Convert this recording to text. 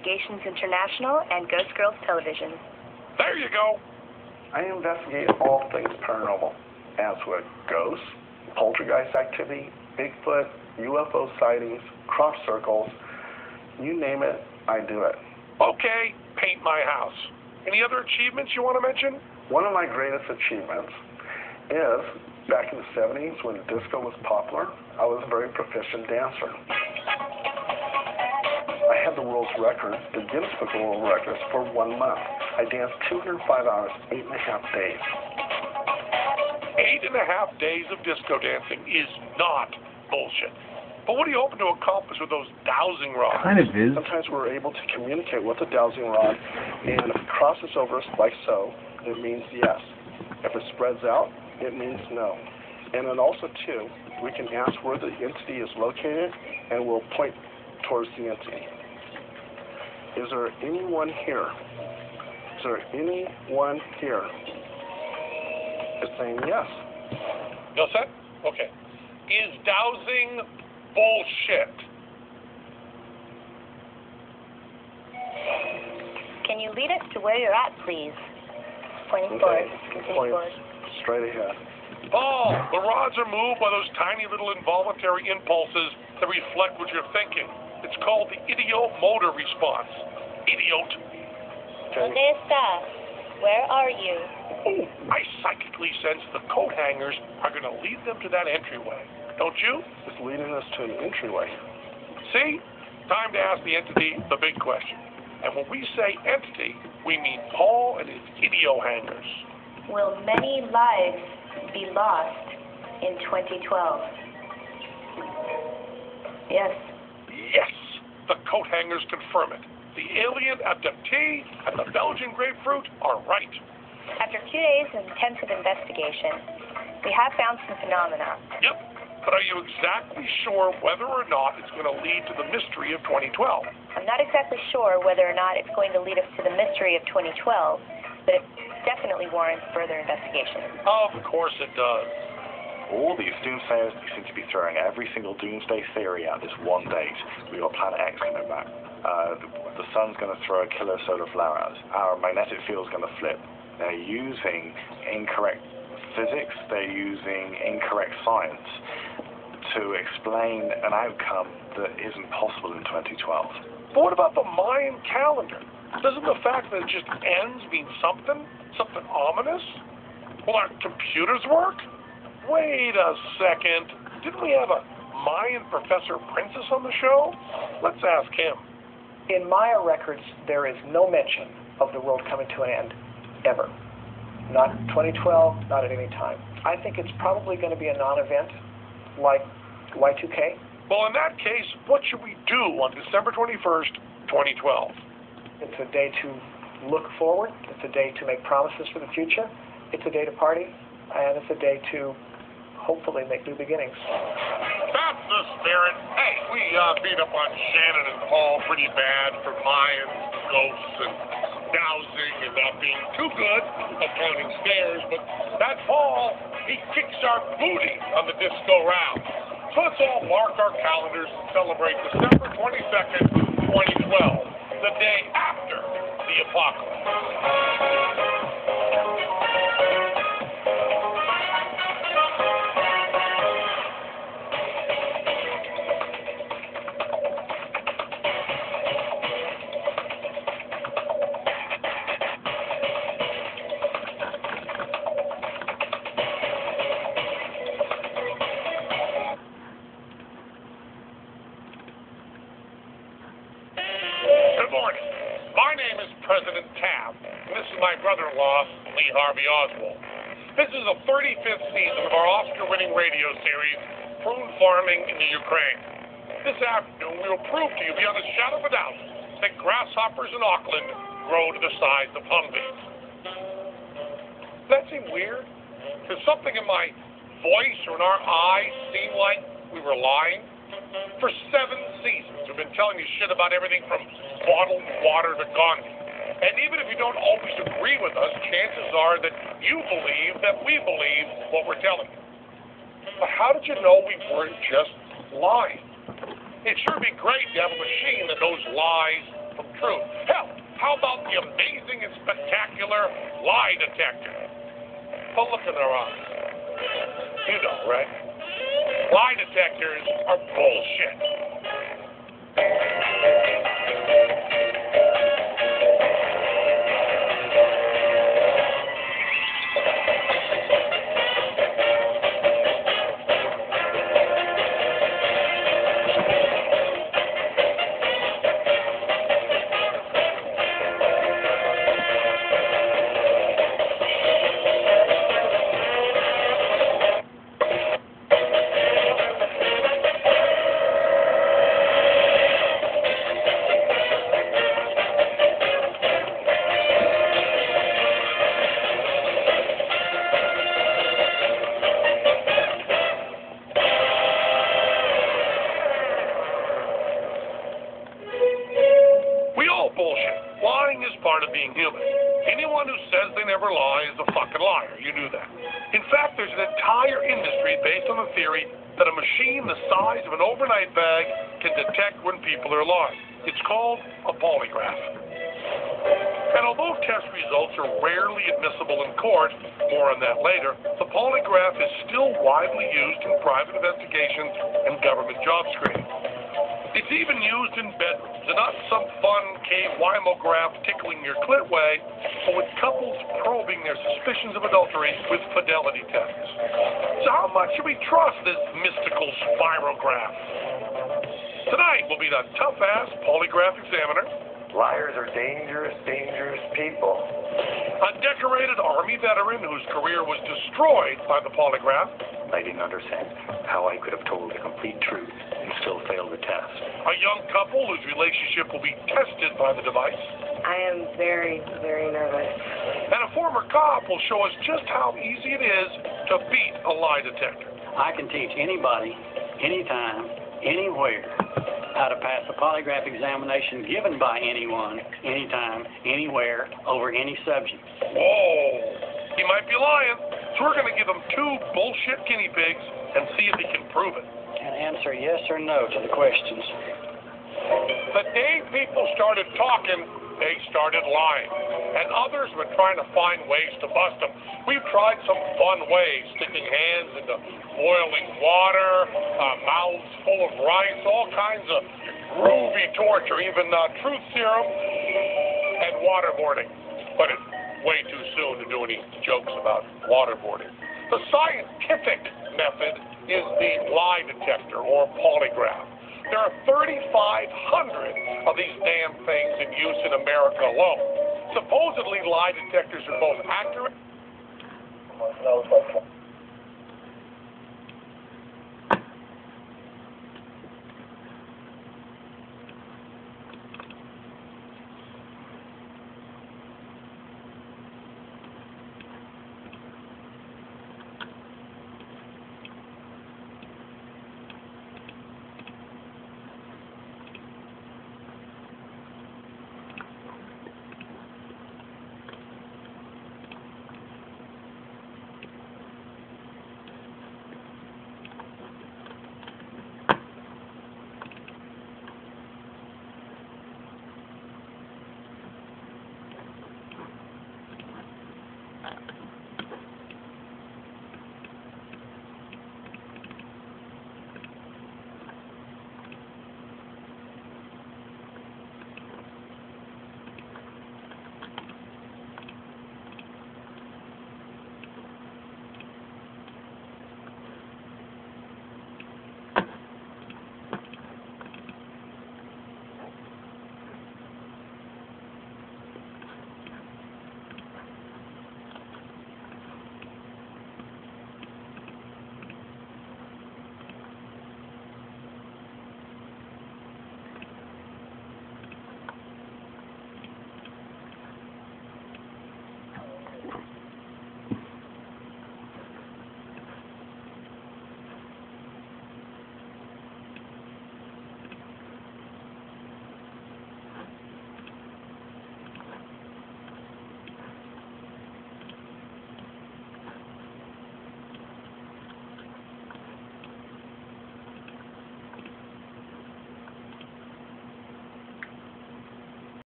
Investigations International and Ghost Girls Television. There you go. I investigate all things paranormal, as with ghosts, poltergeist activity, Bigfoot, UFO sightings, crop circles. You name it, I do it. Okay, paint my house. Any other achievements you want to mention? One of my greatest achievements is, back in the 70s when disco was popular, I was a very proficient dancer. I had the world's record, the Guinness Book of World Records, for 1 month. I danced 205 hours, 8.5 days. 8.5 days of disco dancing is not bullshit. But what are you hoping to accomplish with those dowsing rods? Kind of is. Sometimes we're able to communicate with the dowsing rod, and if it crosses over us like so, it means yes. If it spreads out, it means no. And then also, too, we can ask where the entity is located, and we'll point towards the entity. Is there anyone here? Is there anyone here? It's saying yes. You all set? Okay. Is dowsing bullshit? Can you lead us to where you're at, please? Pointing Okay. forward. Continue Point forward. straight ahead. Paul, the rods are moved by those tiny little involuntary impulses that reflect what you're thinking. It's called the idiomotor response. Idiot. Okay. ¿Dónde estás? Where are you? Oh, I psychically sense the coat hangers are going to lead them to that entryway. Don't you? It's leading us to an entryway. See? Time to ask the entity the big question. And when we say entity, we mean Paul and his idio hangers. Will many lives be lost in 2012? Yes. Yes! The coat hangers confirm it. The alien abductee and the Belgian grapefruit are right. After 2 days of intensive investigation, we have found some phenomena. Yep. But are you exactly sure whether or not it's going to lead to the mystery of 2012? I'm not exactly sure whether or not it's going to lead us to the mystery of 2012, but it definitely warrants further investigation. Of course it does. All these doomsayers seem to be throwing every single doomsday theory out this one date. We got Planet X coming back. The sun's going to throw a killer solar flare at us. Our magnetic field's going to flip. They're using incorrect physics. They're using incorrect science to explain an outcome that isn't possible in 2012. But what about the Mayan calendar? Doesn't the fact that it just ends mean something? Something ominous? Will our computers work? Wait a second. Didn't we have a Mayan Professor Princess on the show? Let's ask him. In Maya records, there is no mention of the world coming to an end, ever. Not 2012, not at any time. I think it's probably going to be a non-event, like Y2K. Well, in that case, what should we do on December 21st, 2012? It's a day to look forward. It's a day to make promises for the future. It's a day to party, and it's a day to hopefully make new beginnings. That's the spirit. Hey, we beat up on Shannon and Paul pretty bad for Mayans, ghosts, and dowsing, and not being too good at counting stairs, but that Paul, he kicks our booty on the disco round. So let's all mark our calendars and celebrate December 22nd, 2012, the day after the apocalypse. Good morning. My name is President Taft, and this is my brother-in-law, Lee Harvey Oswald. This is the 35th season of our Oscar-winning radio series, Prune Farming in the Ukraine. This afternoon, we will prove to you beyond a shadow of a doubt that grasshoppers in Auckland grow to the size of Humvees. Does that seem weird? Does something in my voice or in our eyes seem like we were lying? For 7 seasons, we've been telling you shit about everything from bottled water to Gandhi. And even if you don't always agree with us, chances are that you believe that we believe what we're telling you. But how did you know we weren't just lying? It'd sure be great to have a machine that knows lies from truth. Hell, how about the amazing and spectacular lie detector? But look in their eyes. You know, right? Lie detectors are bullshit. Bullshit. Lying is part of being human. Anyone who says they never lie is a fucking liar. You knew that. In fact, there's an entire industry based on the theory that a machine the size of an overnight bag can detect when people are lying. It's called a polygraph. And although test results are rarely admissible in court, more on that later, the polygraph is still widely used in private investigations and government job screening. It's even used in bedrooms, and not some fun K-wimograph tickling your clit way, but with couples probing their suspicions of adultery with fidelity tests. So how much should we trust this mystical spirograph? Tonight will be the tough-ass polygraph examiner. Liars are dangerous, dangerous people. A decorated Army veteran whose career was destroyed by the polygraph. I didn't understand how I could have told the complete truth and still fail the test. A young couple whose relationship will be tested by the device. I am very, very nervous. And a former cop will show us just how easy it is to beat a lie detector. I can teach anybody, anytime, anywhere, how to pass a polygraph examination given by anyone, anytime, anywhere, over any subject. Whoa, he might be lying. So we're going to give him 2 bullshit guinea pigs and see if he can prove it. And answer yes or no to the questions. The day people started talking, they started lying. And others were trying to find ways to bust them. We've tried some fun ways, sticking hands into boiling water, mouths full of rice, all kinds of groovy torture, even truth serum and waterboarding. But it's way too soon to do any jokes about waterboarding. The scientific method is the lie detector or polygraph. There are 3,500 of these damn things in use in America alone. Supposedly, lie detectors are both accurate